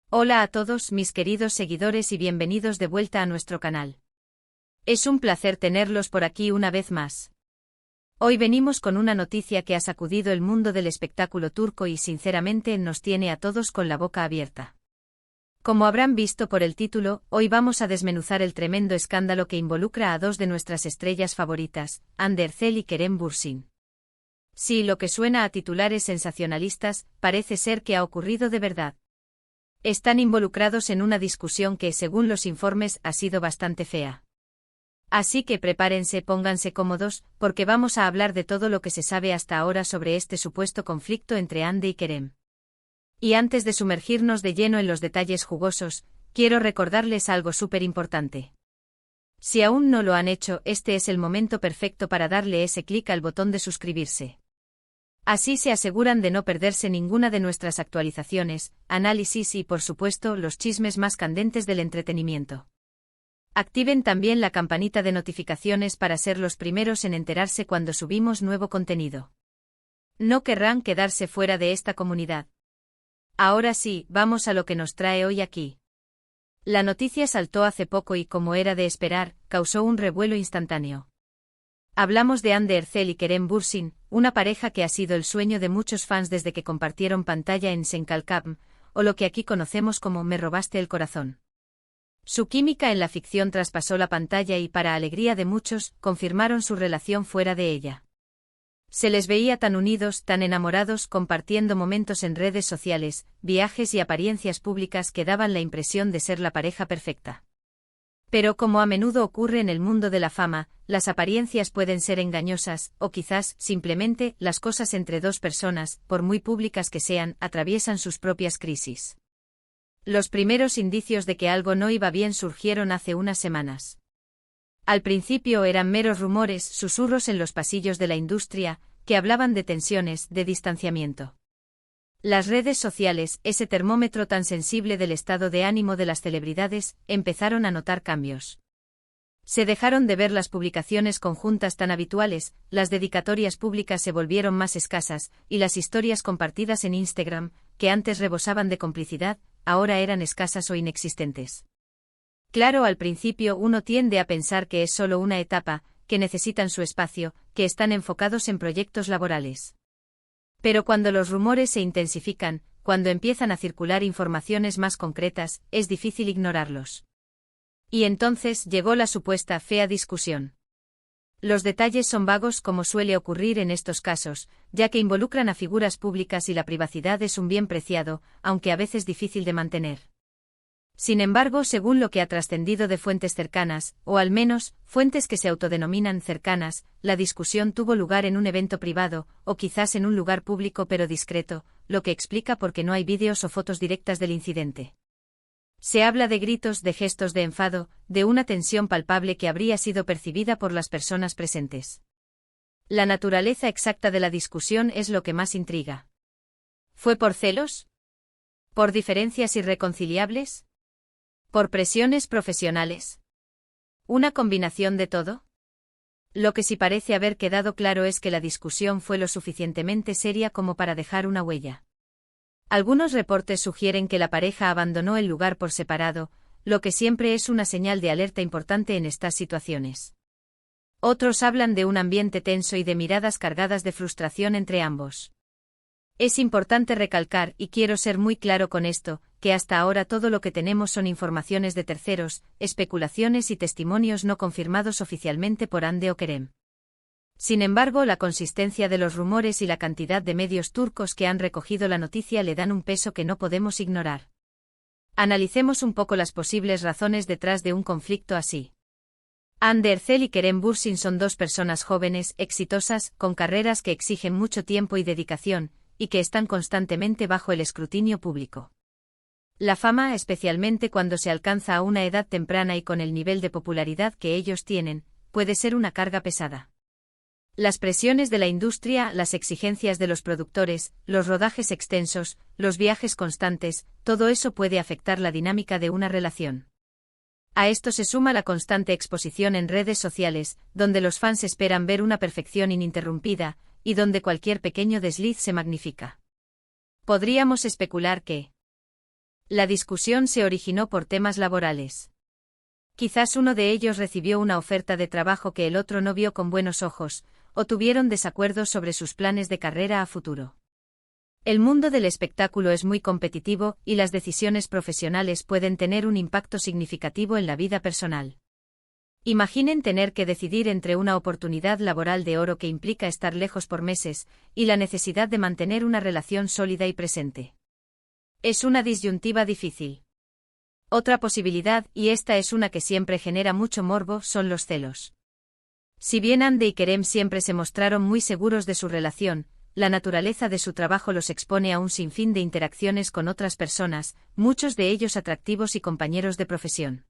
Hola a todos mis queridos seguidores y bienvenidos de vuelta a nuestro canal. Es un placer tenerlos por aquí una vez más. Hoy venimos con una noticia que ha sacudido el mundo del espectáculo turco y sinceramente nos tiene a todos con la boca abierta. Como habrán visto por el título, hoy vamos a desmenuzar el tremendo escándalo que involucra a dos de nuestras estrellas favoritas, Hande Erçel y Kerem Bürsin. Sí, lo que suena a titulares sensacionalistas, parece ser que ha ocurrido de verdad. Están involucrados en una discusión que, según los informes, ha sido bastante fea. Así que prepárense, pónganse cómodos, porque vamos a hablar de todo lo que se sabe hasta ahora sobre este supuesto conflicto entre Hande y Kerem. Y antes de sumergirnos de lleno en los detalles jugosos, quiero recordarles algo súper importante. Si aún no lo han hecho, este es el momento perfecto para darle ese clic al botón de suscribirse. Así se aseguran de no perderse ninguna de nuestras actualizaciones, análisis y, por supuesto, los chismes más candentes del entretenimiento. Activen también la campanita de notificaciones para ser los primeros en enterarse cuando subimos nuevo contenido. No querrán quedarse fuera de esta comunidad. Ahora sí, vamos a lo que nos trae hoy aquí. La noticia saltó hace poco y, como era de esperar, causó un revuelo instantáneo. Hablamos de Hande Erçel y Kerem Bürsin, una pareja que ha sido el sueño de muchos fans desde que compartieron pantalla en Sen Kalkam, o lo que aquí conocemos como Me robaste el corazón. Su química en la ficción traspasó la pantalla y, para alegría de muchos, confirmaron su relación fuera de ella. Se les veía tan unidos, tan enamorados, compartiendo momentos en redes sociales, viajes y apariencias públicas que daban la impresión de ser la pareja perfecta. Pero como a menudo ocurre en el mundo de la fama, las apariencias pueden ser engañosas, o quizás, simplemente, las cosas entre dos personas, por muy públicas que sean, atraviesan sus propias crisis. Los primeros indicios de que algo no iba bien surgieron hace unas semanas. Al principio eran meros rumores, susurros en los pasillos de la industria, que hablaban de tensiones, de distanciamiento. Las redes sociales, ese termómetro tan sensible del estado de ánimo de las celebridades, empezaron a notar cambios. Se dejaron de ver las publicaciones conjuntas tan habituales, las dedicatorias públicas se volvieron más escasas, y las historias compartidas en Instagram, que antes rebosaban de complicidad, ahora eran escasas o inexistentes. Claro, al principio uno tiende a pensar que es solo una etapa, que necesitan su espacio, que están enfocados en proyectos laborales. Pero cuando los rumores se intensifican, cuando empiezan a circular informaciones más concretas, es difícil ignorarlos. Y entonces llegó la supuesta fea discusión. Los detalles son vagos, como suele ocurrir en estos casos, ya que involucran a figuras públicas y la privacidad es un bien preciado, aunque a veces difícil de mantener. Sin embargo, según lo que ha trascendido de fuentes cercanas, o al menos, fuentes que se autodenominan cercanas, la discusión tuvo lugar en un evento privado, o quizás en un lugar público pero discreto, lo que explica por qué no hay vídeos o fotos directas del incidente. Se habla de gritos, de gestos de enfado, de una tensión palpable que habría sido percibida por las personas presentes. La naturaleza exacta de la discusión es lo que más intriga. ¿Fue por celos? ¿Por diferencias irreconciliables? ¿Por presiones profesionales? ¿Una combinación de todo? Lo que sí parece haber quedado claro es que la discusión fue lo suficientemente seria como para dejar una huella. Algunos reportes sugieren que la pareja abandonó el lugar por separado, lo que siempre es una señal de alerta importante en estas situaciones. Otros hablan de un ambiente tenso y de miradas cargadas de frustración entre ambos. Es importante recalcar, y quiero ser muy claro con esto, que hasta ahora todo lo que tenemos son informaciones de terceros, especulaciones y testimonios no confirmados oficialmente por Hande o Kerem. Sin embargo, la consistencia de los rumores y la cantidad de medios turcos que han recogido la noticia le dan un peso que no podemos ignorar. Analicemos un poco las posibles razones detrás de un conflicto así. Hande Erçel y Kerem Bürsin son dos personas jóvenes, exitosas, con carreras que exigen mucho tiempo y dedicación, y que están constantemente bajo el escrutinio público. La fama, especialmente cuando se alcanza a una edad temprana y con el nivel de popularidad que ellos tienen, puede ser una carga pesada. Las presiones de la industria, las exigencias de los productores, los rodajes extensos, los viajes constantes, todo eso puede afectar la dinámica de una relación. A esto se suma la constante exposición en redes sociales, donde los fans esperan ver una perfección ininterrumpida, y donde cualquier pequeño desliz se magnifica. Podríamos especular que La discusión se originó por temas laborales. Quizás uno de ellos recibió una oferta de trabajo que el otro no vio con buenos ojos, o tuvieron desacuerdos sobre sus planes de carrera a futuro. El mundo del espectáculo es muy competitivo y las decisiones profesionales pueden tener un impacto significativo en la vida personal. Imaginen tener que decidir entre una oportunidad laboral de oro que implica estar lejos por meses y la necesidad de mantener una relación sólida y presente. Es una disyuntiva difícil. Otra posibilidad, y esta es una que siempre genera mucho morbo, son los celos. Si bien Andy y Kerem siempre se mostraron muy seguros de su relación, la naturaleza de su trabajo los expone a un sinfín de interacciones con otras personas, muchos de ellos atractivos y compañeros de profesión.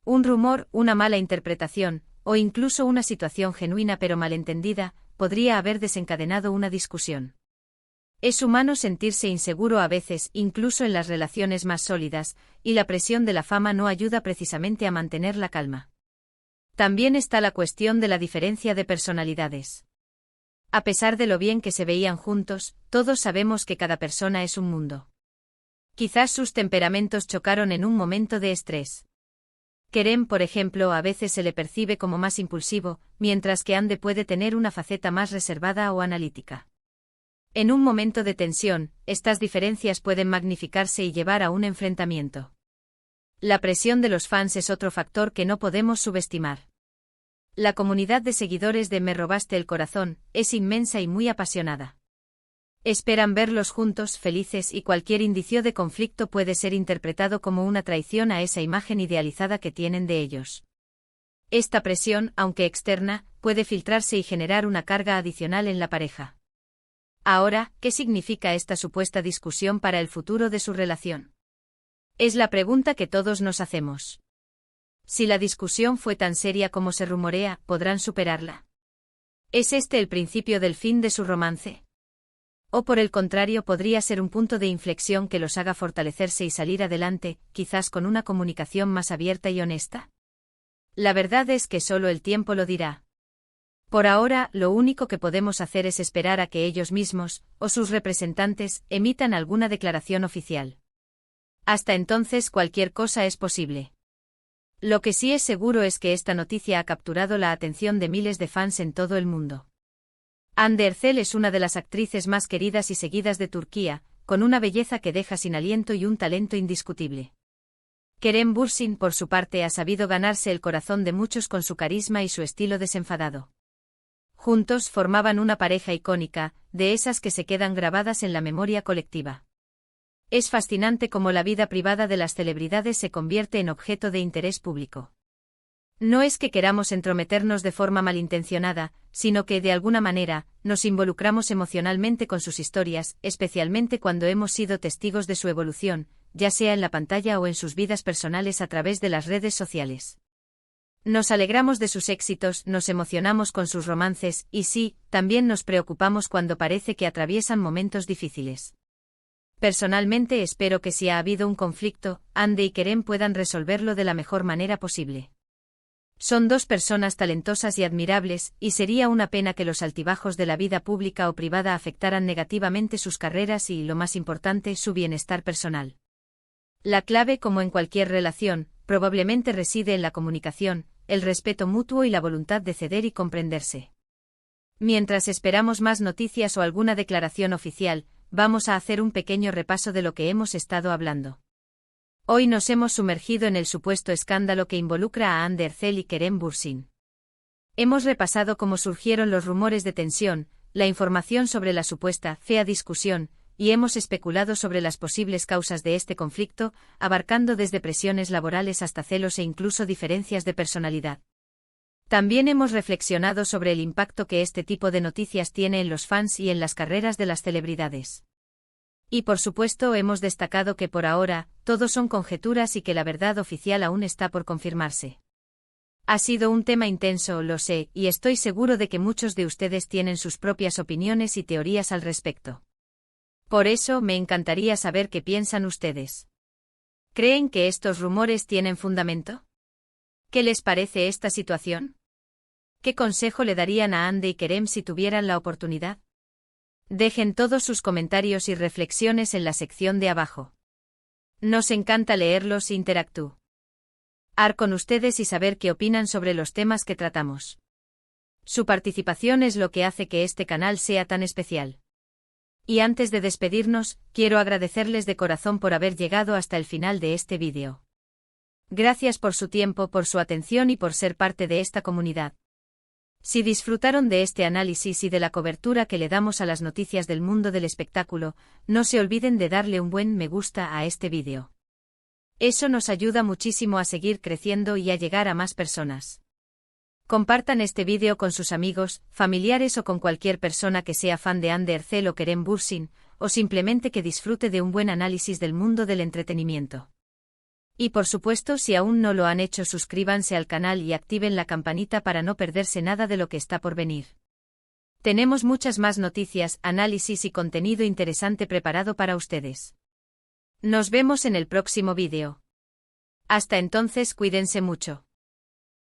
Un rumor, una mala interpretación, o incluso una situación genuina pero malentendida, podría haber desencadenado una discusión. Es humano sentirse inseguro a veces, incluso en las relaciones más sólidas, y la presión de la fama no ayuda precisamente a mantener la calma. También está la cuestión de la diferencia de personalidades. A pesar de lo bien que se veían juntos, todos sabemos que cada persona es un mundo. Quizás sus temperamentos chocaron en un momento de estrés. Kerem, por ejemplo, a veces se le percibe como más impulsivo, mientras que Andy puede tener una faceta más reservada o analítica. En un momento de tensión, estas diferencias pueden magnificarse y llevar a un enfrentamiento. La presión de los fans es otro factor que no podemos subestimar. La comunidad de seguidores de Me robaste el corazón es inmensa y muy apasionada. Esperan verlos juntos, felices, y cualquier indicio de conflicto puede ser interpretado como una traición a esa imagen idealizada que tienen de ellos. Esta presión, aunque externa, puede filtrarse y generar una carga adicional en la pareja. Ahora, ¿qué significa esta supuesta discusión para el futuro de su relación? Es la pregunta que todos nos hacemos. Si la discusión fue tan seria como se rumorea, ¿podrán superarla? ¿Es este el principio del fin de su romance? ¿O por el contrario podría ser un punto de inflexión que los haga fortalecerse y salir adelante, quizás con una comunicación más abierta y honesta? La verdad es que solo el tiempo lo dirá. Por ahora, lo único que podemos hacer es esperar a que ellos mismos, o sus representantes, emitan alguna declaración oficial. Hasta entonces cualquier cosa es posible. Lo que sí es seguro es que esta noticia ha capturado la atención de miles de fans en todo el mundo. Hande Erçel es una de las actrices más queridas y seguidas de Turquía, con una belleza que deja sin aliento y un talento indiscutible. Kerem Bürsin, por su parte, ha sabido ganarse el corazón de muchos con su carisma y su estilo desenfadado. Juntos formaban una pareja icónica, de esas que se quedan grabadas en la memoria colectiva. Es fascinante cómo la vida privada de las celebridades se convierte en objeto de interés público. No es que queramos entrometernos de forma malintencionada, sino que, de alguna manera, nos involucramos emocionalmente con sus historias, especialmente cuando hemos sido testigos de su evolución, ya sea en la pantalla o en sus vidas personales a través de las redes sociales. Nos alegramos de sus éxitos, nos emocionamos con sus romances, y sí, también nos preocupamos cuando parece que atraviesan momentos difíciles. Personalmente espero que si ha habido un conflicto, Hande y Kerem puedan resolverlo de la mejor manera posible. Son dos personas talentosas y admirables, y sería una pena que los altibajos de la vida pública o privada afectaran negativamente sus carreras y, lo más importante, su bienestar personal. La clave, como en cualquier relación, probablemente reside en la comunicación, el respeto mutuo y la voluntad de ceder y comprenderse. Mientras esperamos más noticias o alguna declaración oficial, vamos a hacer un pequeño repaso de lo que hemos estado hablando. Hoy nos hemos sumergido en el supuesto escándalo que involucra a Hande Erçel y Kerem Bürsin. Hemos repasado cómo surgieron los rumores de tensión, la información sobre la supuesta fea discusión, y hemos especulado sobre las posibles causas de este conflicto, abarcando desde presiones laborales hasta celos e incluso diferencias de personalidad. También hemos reflexionado sobre el impacto que este tipo de noticias tiene en los fans y en las carreras de las celebridades. Y por supuesto hemos destacado que por ahora, todo son conjeturas y que la verdad oficial aún está por confirmarse. Ha sido un tema intenso, lo sé, y estoy seguro de que muchos de ustedes tienen sus propias opiniones y teorías al respecto. Por eso me encantaría saber qué piensan ustedes. ¿Creen que estos rumores tienen fundamento? ¿Qué les parece esta situación? ¿Qué consejo le darían a Hande y Kerem si tuvieran la oportunidad? Dejen todos sus comentarios y reflexiones en la sección de abajo. Nos encanta leerlos e interactuar con ustedes y saber qué opinan sobre los temas que tratamos. Su participación es lo que hace que este canal sea tan especial. Y antes de despedirnos, quiero agradecerles de corazón por haber llegado hasta el final de este vídeo. Gracias por su tiempo, por su atención y por ser parte de esta comunidad. Si disfrutaron de este análisis y de la cobertura que le damos a las noticias del mundo del espectáculo, no se olviden de darle un buen me gusta a este vídeo. Eso nos ayuda muchísimo a seguir creciendo y a llegar a más personas. Compartan este vídeo con sus amigos, familiares o con cualquier persona que sea fan de Undercell o Kerem Bürsin, o simplemente que disfrute de un buen análisis del mundo del entretenimiento. Y por supuesto, si aún no lo han hecho, suscríbanse al canal y activen la campanita para no perderse nada de lo que está por venir. Tenemos muchas más noticias, análisis y contenido interesante preparado para ustedes. Nos vemos en el próximo vídeo. Hasta entonces, cuídense mucho.